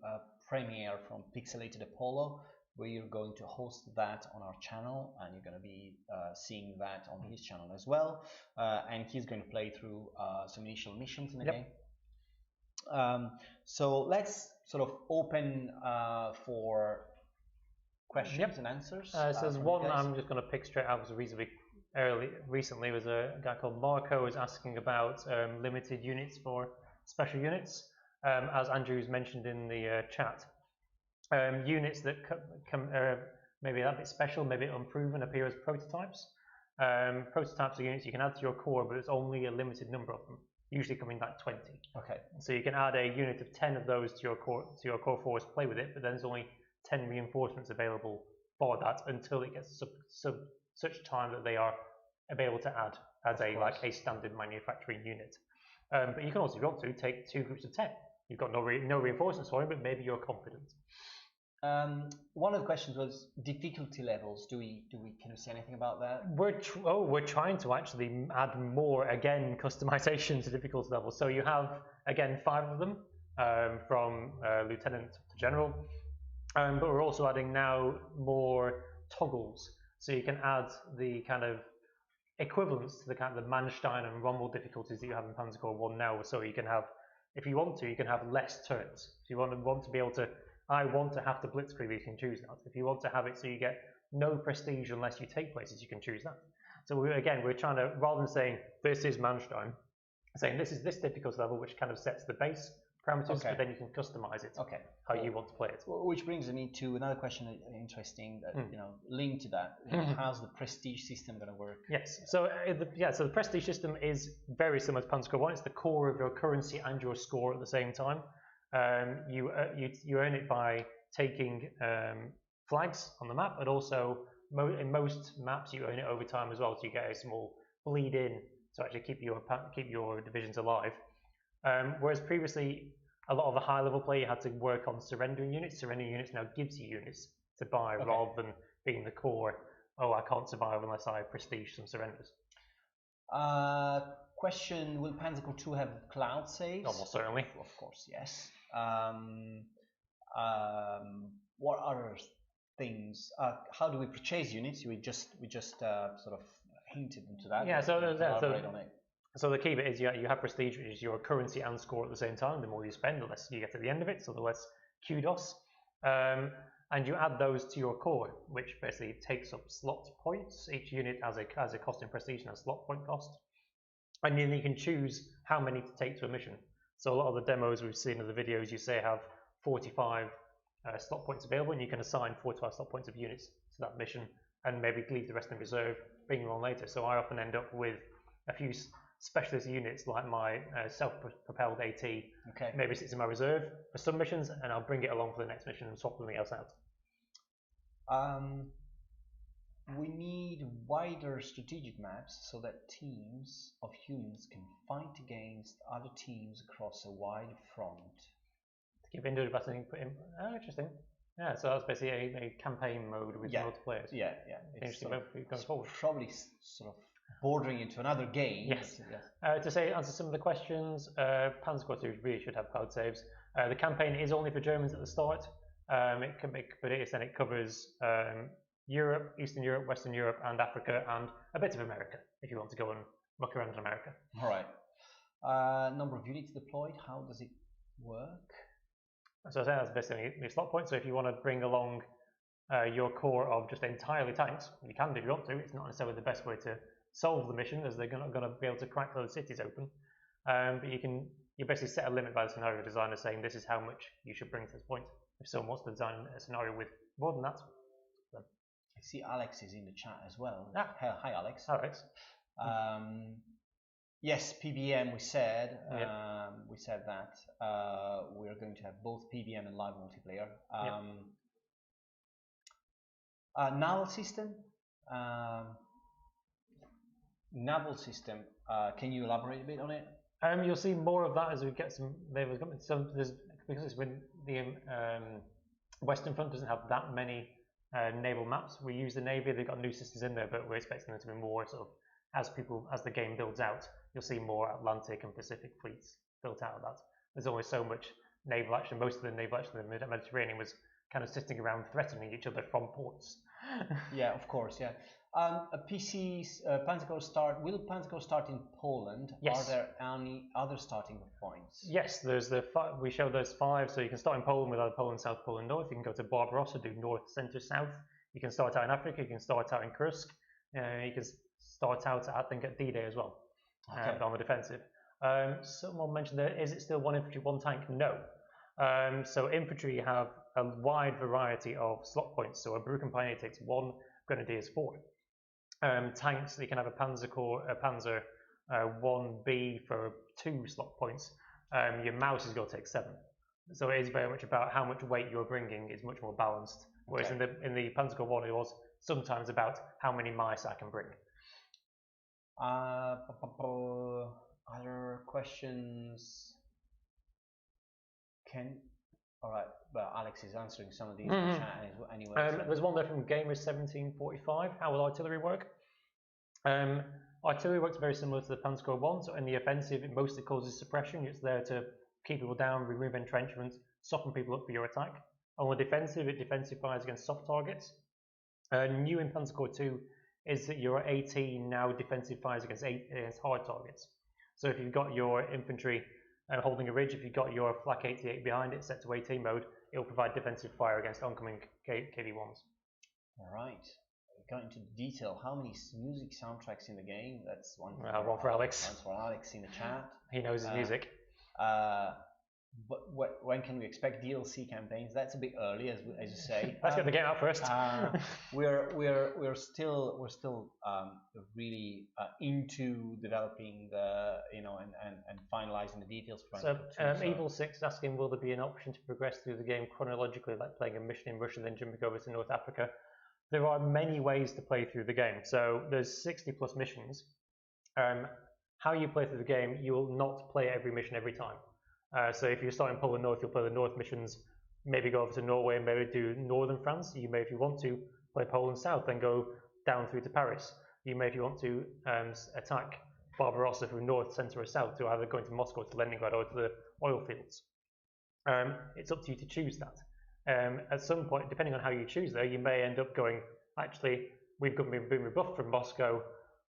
A: premiere from Pixelated Apollo. We're going to host that on our channel, and you're going to be seeing that on his channel as well. And he's going to play through some initial missions in the game. So let's sort of open for questions and answers.
B: So there's one I'm just going to pick straight out. Was reasonably recently was a guy called Marco was asking about limited units for special units. As Andrew's mentioned in the chat, units that maybe a bit special, maybe unproven, appear as prototypes. Prototypes are units you can add to your core, but it's only a limited number of them, usually coming like 20.
A: Okay. So
B: you can add a unit of 10 of those to your core force, play with it, but then there's only 10 reinforcements available for that until it gets such time that they are available to add as a standard manufacturing unit. But you can also, if you want to, take 2 groups of 10. You've got no reinforcements for it, but maybe you're confident.
A: One of the questions was difficulty levels. Can we say anything about that?
B: We're trying to actually add more, again, customization to difficulty levels. So you have, again, 5 of them, from lieutenant to general, but we're also adding now more toggles. So you can add the kind of equivalents to the kind of the Manstein and Rommel difficulties that you have in Panzer Corps 1 now. So you can have, if you want to, you can have less turns. If you want to be able to, I want to have to blitzkrieg, you can choose that. If you want to have it so you get no prestige unless you take places, you can choose that. So we're trying to, rather than saying this is Manstein, saying this is this difficulty level, which kind of sets the base parameters, but then you can customize it how you want to play it.
A: Which brings me to another question, interesting, that you know, linked to that. How's the prestige system going to work?
B: Yes, so the prestige system is very similar to Panzer Corps 1. It's the core of your currency and your score at the same time. You earn it by taking flags on the map, but also in most maps you earn it over time as well. So you get a small bleed in to actually keep your divisions alive. Whereas previously, a lot of the high level play you had to work on surrendering units. Surrendering units now gives you units to buy rather than being the core. Oh, I can't survive unless I prestige some surrenders.
A: Question: will Panzer Corps 2 have cloud saves?
B: Almost certainly.
A: Of course, yes. What other things. How do we purchase units? We just sort of hinted into that.
B: Yeah, so
A: elaborate on it.
B: So the key bit is you have prestige, which is your currency and score at the same time. The more you spend, the less you get at the end of it, so the less kudos. And you add those to your core, which basically takes up slot points. Each unit has a cost in prestige and a slot point cost. And then you can choose how many to take to a mission. So a lot of the demos we've seen in the videos, you say have 45 slot points available, and you can assign 45 slot points of units to that mission, and maybe leave the rest in reserve, bring them on later. So I often end up with a few specialist units, like my self-propelled AT, maybe sits in my reserve for some missions, and I'll bring it along for the next mission and swap something else out.
A: We need wider strategic maps so that teams of humans can fight against other teams across a wide front.
B: To keep into interesting. Yeah, so that's basically a campaign mode with multiplayer.
A: Yeah.
B: Interesting mode going forward.
A: Probably sort of bordering into another game.
B: Yes. To answer some of the questions, Panzer Corps 2 really should have cloud saves. The campaign is only for Germans at the start. It covers Europe, Eastern Europe, Western Europe, and Africa, and a bit of America, if you want to go and muck around in America.
A: All right. Number of units deployed, how does it work?
B: So that's basically your slot point. So if you want to bring along your core of just entirely tanks, you can do if you want to. It's not necessarily the best way to solve the mission, as they're not going to be able to crack those cities open. But you basically set a limit by the scenario designer, saying this is how much you should bring to this point. If someone wants to design a scenario with more than that, then.
A: I see Alex is in the chat as well. Hi, Alex.
B: Alex.
A: Yes, PBM. We said that we are going to have both PBM and live multiplayer. Naval system. Can you elaborate a bit on it?
B: You'll see more of that as we get some navals coming. Because it's when the Western Front doesn't have that many naval maps. We use the Navy. They've got new systems in there, but we're expecting there to be more sort of as the game builds out. You'll see more Atlantic and Pacific fleets built out of that. There's always so much naval action. Most of the naval action in the Mediterranean was kind of sitting around threatening each other from ports.
A: Yeah, of course, yeah. Panzer Corps start. Will Panzer Corps start in Poland?
B: Yes.
A: Are there any other starting points?
B: Yes, there's we showed those 5. So you can start in Poland with either Poland South, Poland North. You can go to Barbarossa, do North, Centre, South. You can start out in Africa. You can start out in Kursk. You can start out, I think, at D-Day as well. On the defensive. Someone mentioned there, is it still 1 infantry, 1 tank? No. So infantry have a wide variety of slot points. So a Brücken Pioneer takes 1, Grenadiers 4. Tanks, you can have a Panzer Corps, a Panzer 1B for 2 slot points. Your Maus is going to take 7. So it is very much about how much weight you're bringing. Is much more balanced. Whereas in the Panzer Corps 1, it was sometimes about how many mice I can bring.
A: Other questions? All right. Well, Alex is answering some of these in the chat anyway.
B: There's one there from Gamers1745. How will artillery work? Artillery works very similar to the Panzer Corps 1. So in the offensive, it mostly causes suppression. It's there to keep people down, remove entrenchments, soften people up for your attack. On the defensive, it defensifies against soft targets. New in Panzer Corps 2 is that your AT now defensifies against hard targets. So if you've got your infantry holding a ridge, if you've got your Flak 88 behind it set to AT mode, it will provide defensive fire against oncoming KV-1s.
A: All right. We got into detail. How many music soundtracks in the game? That's one
B: for Alex.
A: One for Alex in the chat.
B: He knows his music.
A: But when can we expect DLC campaigns? That's a bit early, as you say.
B: Let's get the game out first.
A: We're still really into developing the and finalizing the details.
B: So Evil 6 asking, will there be an option to progress through the game chronologically, like playing a mission in Russia then jumping over to North Africa? There are many ways to play through the game. So there's 60 plus missions. How you play through the game, you will not play every mission every time. So if you're starting Poland North, you'll play the North missions, maybe go over to Norway and maybe do Northern France. You may, if you want to, play Poland South, then go down through to Paris. You may, if you want to, attack Barbarossa from North, Centre or South, to either going to Moscow, to Leningrad, or to the oil fields. It's up to you to choose that. At some point, depending on how you choose though, you may end up going, actually, we've been rebuffed from Moscow,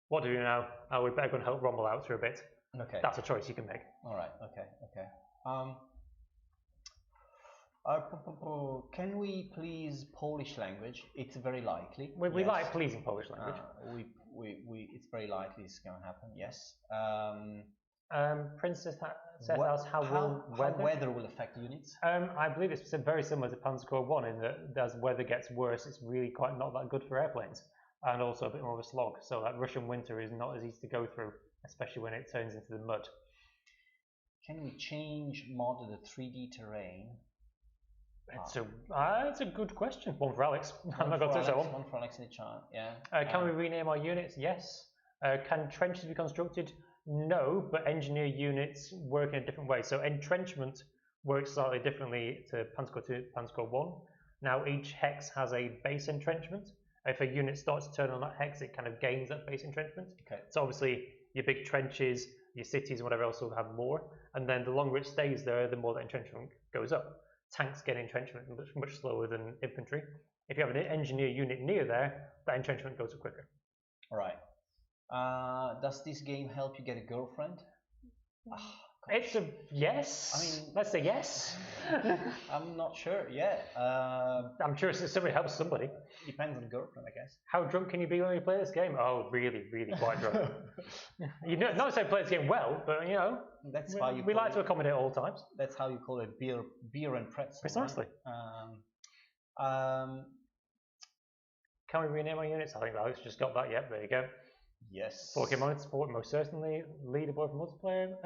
B: what do we do now? We better go and help Rommel out for a bit.
A: Okay.
B: That's a choice you can make.
A: Alright, okay. Can we please Polish language? It's very likely.
B: We like pleasing Polish language.
A: It's very likely it's going to happen, yes.
B: Princess asks how
A: weather will affect units?
B: I believe it's very similar to Panzer Corps 1 in that as weather gets worse, it's really quite not that good for airplanes, and also a bit more of a slog. So that Russian winter is not as easy to go through, especially when it turns into the mud.
A: Can we change mod the 3D terrain?
B: It's a good question. One for Alex. I'm not going to touch that one.
A: One for Alex in the chat, yeah.
B: Can we rename our units? Yes. Can trenches be constructed? No, but engineer units work in a different way. So entrenchment works slightly differently to Panzer Corps 2, Panzer Corps 1. Now each hex has a base entrenchment. If a unit starts to turn on that hex, it kind of gains that base entrenchment. Okay. So obviously your big trenches, your cities and whatever else will have more. And then the longer it stays there, the more that entrenchment goes up. Tanks get entrenchment much slower than infantry. If you have an engineer unit near there, that entrenchment goes up quicker.
A: All right. Does this game help you get a girlfriend?
B: It's a yes. I mean, let's say yes.
A: I'm not sure. Yeah.
B: I'm sure somebody helps somebody.
A: Depends on the girlfriend, I guess.
B: How drunk can you be when you play this game? Oh, really, really quite drunk. You know, not to say play this game well, but you know,
A: that's why
B: we like to accommodate all times.
A: That's how you call it beer and pretzel.
B: Precisely.
A: Right?
B: Can we rename our units? I think Alex just got that. Yep, there you go.
A: Yes.
B: 4K mode support, most certainly. Leaderboard for multiplayer,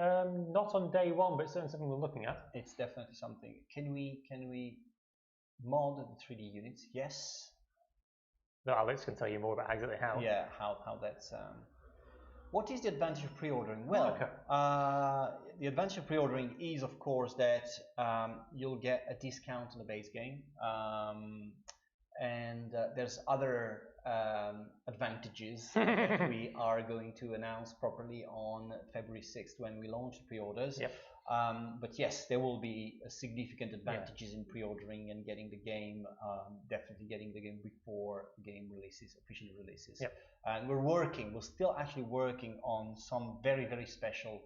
B: not on day one, but certainly something we're looking at.
A: It's definitely something. Can we mod the 3D units? Yes.
B: No, Alex can tell you more about exactly how.
A: Yeah, how that's. What is the advantage of pre-ordering? Well, the advantage of pre-ordering is, of course, that you'll get a discount on the base game, and there's other advantages that we are going to announce properly on February 6th when we launch the pre-orders.
B: Yep.
A: But yes, there will be significant advantages in pre-ordering and getting the game, definitely getting the game before the game releases, officially releases.
B: Yep.
A: And we're still actually working on some very, very special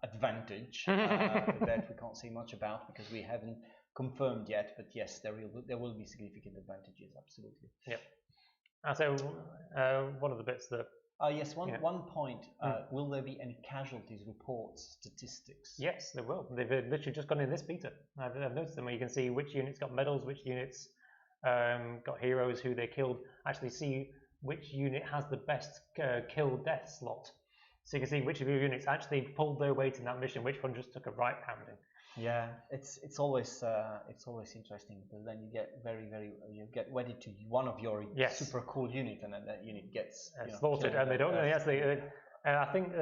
A: advantage that we can't say much about because we haven't confirmed yet, but yes, there will be significant advantages, absolutely.
B: Yep. So one of the bits that
A: yes, one point. Will there be any casualties reports, statistics?
B: Yes, there will. They've literally just gone in this beta. I've noticed them where you can see which units got medals, which units got heroes, who they killed. Actually see which unit has the best kill-death slot. So you can see which of your units actually pulled their weight in that mission, which one just took a right pounding.
A: Yeah, it's always interesting because then you get wedded to one of your super cool unit, and then that unit gets
B: slaughtered, and they don't. Yes, I think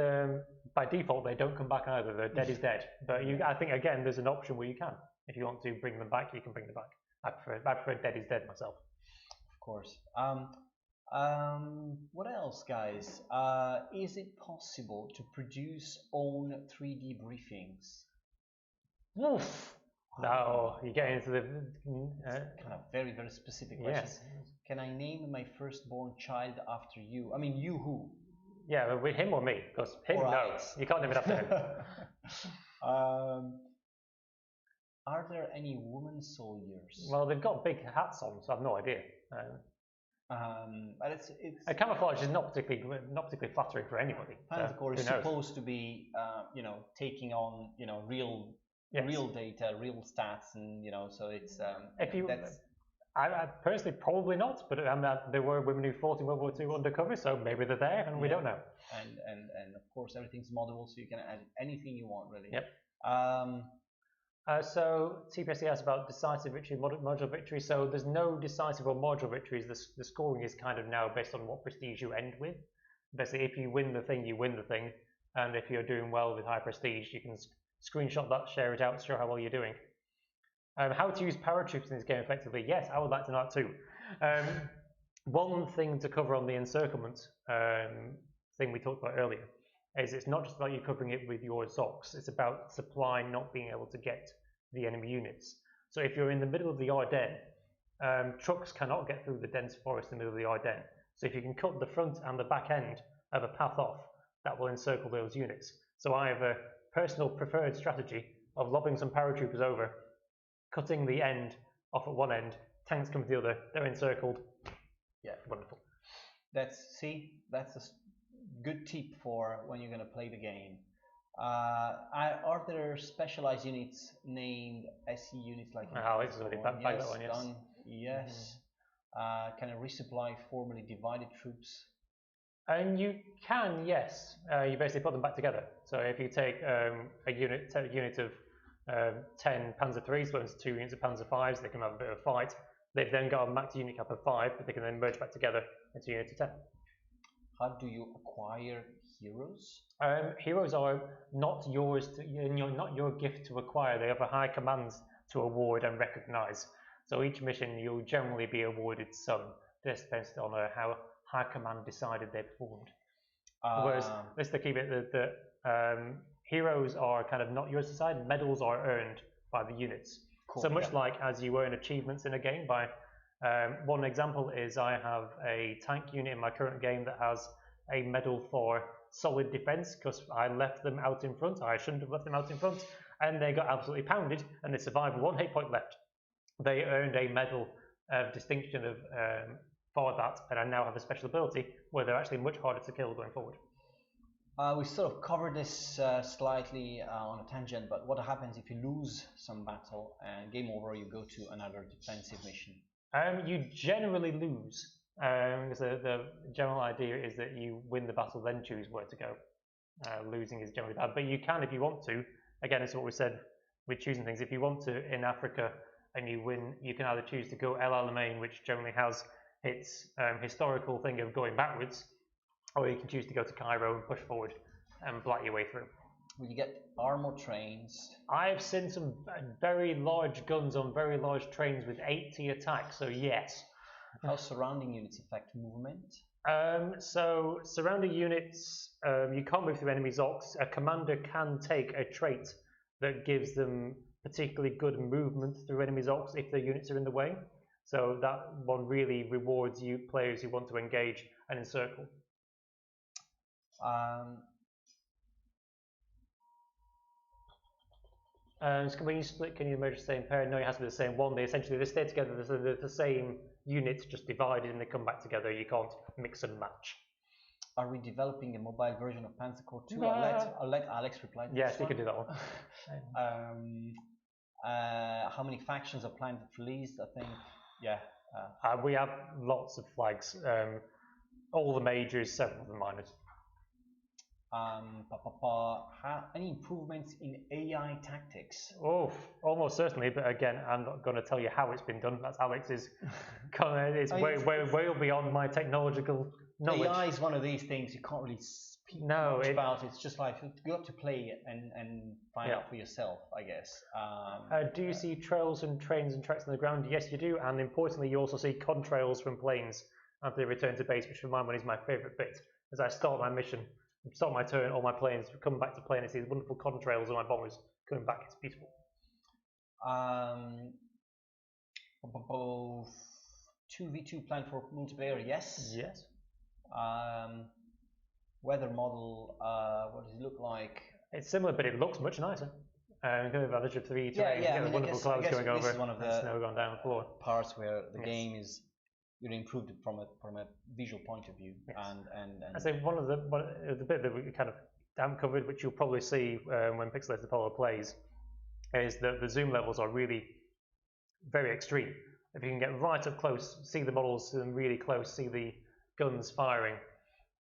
B: by default they don't come back either. They're dead is dead. But I think again there's an option where you can, if you want to bring them back, you can bring them back. I prefer dead is dead myself.
A: Of course. What else, guys? Is it possible to produce own 3D briefings?
B: Oof. No, you get into the
A: kind of very, very specific question.
B: Yes.
A: Can I name my firstborn child after you? I mean, you who?
B: Yeah, with him or me? Because him, no, you can't name it after him.
A: Are there any women soldiers?
B: Well, they've got big hats on, so I've no idea.
A: But it's
B: camouflage is not particularly flattering for anybody.
A: Panzer Corps is supposed to be, taking on, real data, real stats, and so it's.
B: I personally probably not, but there were women who fought in World War II undercover, so maybe they're there, and we don't know.
A: And of course everything's moddable, so you can add anything you want, really.
B: Yep. So TPSC asked about decisive victory, modular victory. So there's no decisive or modular victories. The scoring is kind of now based on what prestige you end with. Basically, if you win the thing, you win the thing, and if you're doing well with high prestige, you can screenshot that, share it out, show how well you're doing. How to use paratroops in this game effectively? Yes, I would like to know that too. One thing to cover on the encirclement thing we talked about earlier is it's not just about you covering it with your ZOCs, it's about supply not being able to get the enemy units. So if you're in the middle of the Ardennes, trucks cannot get through the dense forest in the middle of the Ardennes. So if you can cut the front and the back end of a path off, that will encircle those units. So I have a personal preferred strategy of lobbing some paratroopers over, cutting the end off at one end, tanks come to the other, they're encircled. Yeah, wonderful.
A: That's a good tip for when you're going to play the game. Are there specialized units named SE units like in
B: Alex has already bagged that one, yes.
A: Done. Yes. Can it resupply formerly divided troops?
B: And you can, yes. You basically put them back together. So if you take a unit of 10 Panzer IIIs, but it's 2 units of Panzer Vs, they can have a bit of a fight. They've then got a max unit cap of 5, but they can then merge back together into units of 10.
A: How do you acquire heroes?
B: Heroes are not yours, not your gift to acquire. They have a high command to award and recognise. So each mission you'll generally be awarded some, just depends on how high command decided they performed. Whereas, let's keep it that heroes are kind of not yours to decide. Medals are earned by the units. Cool, so much like as you earn achievements in a game by. One example is I have a tank unit in my current game that has a medal for solid defense because I left them out in front. I shouldn't have left them out in front, and they got absolutely pounded and they survived with 1 hit point left. They earned a medal of distinction for that, and I now have a special ability where they're actually much harder to kill going forward.
A: We sort of covered this slightly on a tangent, but what happens if you lose some battle and game over, you go to another defensive mission?
B: You generally lose. The general idea is that you win the battle, then choose where to go. Losing is generally bad, but you can if you want to. Again, it's what we said with choosing things. If you want to in Africa and you win, you can either choose to go El Alamein, which generally has its historical thing of going backwards, or you can choose to go to Cairo and push forward and blight your way through.
A: Will you get armor trains?
B: I've seen some very large guns on very large trains with 80 attack, so yes.
A: How surrounding units affect movement?
B: So surrounding units, you can't move through enemy zocs. A commander can take a trait that gives them particularly good movement through enemy zocs if their units are in the way. So that one really rewards you players who want to engage and encircle. So when you split, can you merge the same pair? No, it has to be the same one. They essentially stay together. They're the same units, just divided, and they come back together. You can't mix and match.
A: Are we developing a mobile version of Panzer Corps 2? I'll let Alex reply to
B: yes,
A: this
B: you can do that one.
A: How many factions are planned for release? I think, yeah.
B: We have lots of flags. All the majors, several of the minors.
A: Any improvements in AI tactics?
B: Oh, almost certainly, but again, I'm not going to tell you how it's been done. That's Alex's. It's way beyond my technological knowledge.
A: AI is one of these things you can't really speak much about. It's just like you have to play it and find out for yourself, I guess.
B: Do you see trails and trains and tracks on the ground? Yes, you do, and importantly, you also see contrails from planes after they return to base, which for my money is my favourite bit. As I start my mission, start my turn, all my planes come back to plane and see these wonderful contrails of my bombers coming back. It's beautiful.
A: 2v2 planned for multiplayer, yes.
B: Yes.
A: Weather model, what does it look like?
B: It's similar, but it looks much nicer. Kind of advantage of 3 terrain,
A: I mean,
B: wonderful clouds going over,
A: is one of the
B: snow going down the floor.
A: Parts where the game is really improved from a visual point of view.
B: Yes.
A: And
B: I say one of the bit that we kind of haven't covered, which you'll probably see when Pixelated Apollo plays, is that the zoom levels are really very extreme. If you can get right up close, see the models really close, see the guns firing,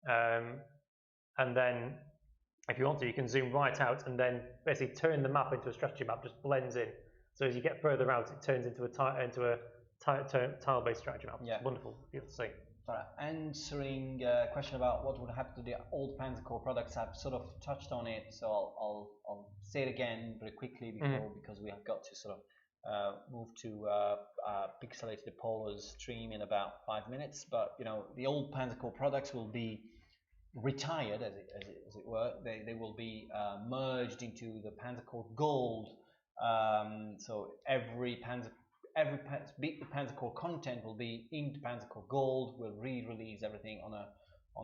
B: and then if you want to, you can zoom right out and then basically turn the map into a strategy map, just blends in. So as you get further out, it turns into a tile-based strategy map.
A: Yeah.
B: It's wonderful, beautiful to see.
A: Answering a question about what would happen to the old Panzer Corps products, I've sort of touched on it, so I'll say it again very quickly because we have got to sort of move to Pixelated Apollo's stream in about 5 minutes. But the old Panzer Corps products will be retired, as it were. They will be merged into the Panzer Corps Gold So every Panzer Corps content will be inked Panzer Corps Gold. We'll re-release everything on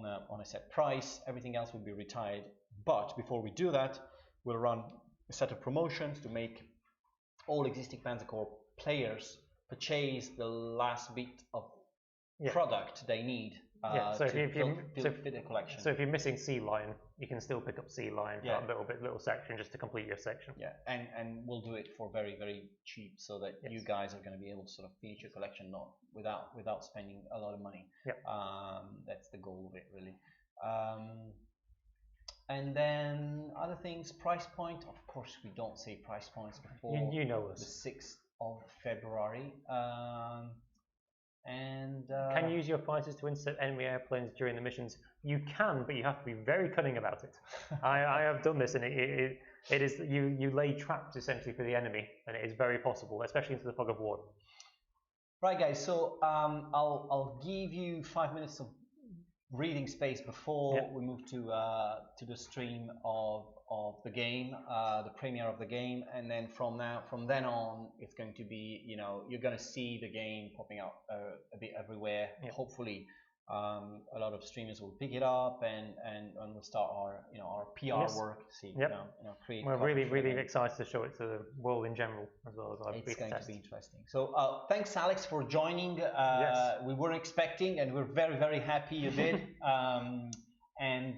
A: a set price. Everything else will be retired. But before we do that, we'll run a set of promotions to make all existing Panzer Corps players purchase the last bit of product they need
B: so
A: to fit a collection.
B: So if you're missing Sea Lion, you can still pick up Sea Lion for that little section just to complete your section.
A: Yeah, and we'll do it for very, very cheap, so that you guys are going to be able to sort of finish your collection without spending a lot of money. That's the goal of it, really. And then other things, price point. Of course, we don't say price points before
B: you know us.
A: The 6th of February.
B: Can you use your prices to intercept enemy airplanes during the missions? You can, but you have to be very cunning about it. I have done this, and it is you lay traps essentially for the enemy, and it is very possible, especially into the fog of war.
A: Right, guys. So I'll give you 5 minutes of reading space before we move to the stream of the game, the premiere of the game, and then from then on, it's going to be, you're going to see the game popping out a bit everywhere. Hopefully, a lot of streamers will pick it up, and we'll start our PR work. Create.
B: We're really excited to show it to the world in general as well as our beta
A: It's going
B: test.
A: to be interesting. So thanks, Alex, for joining. We weren't expecting, and we're very, very happy you did. And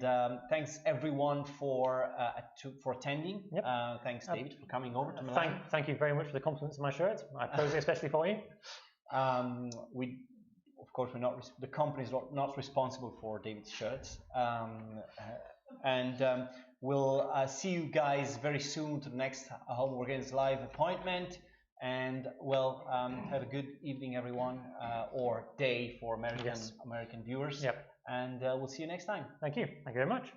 A: thanks everyone for attending. Thanks, David, for coming over to Milan.
B: Thank you very much for the compliments on my shirt. I chose it especially for you.
A: Of course, the company is not responsible for David's shirts. We'll see you guys very soon to the next Home War Games Live appointment. And have a good evening, everyone, or day for American viewers. And we'll see you next time.
B: Thank you very much.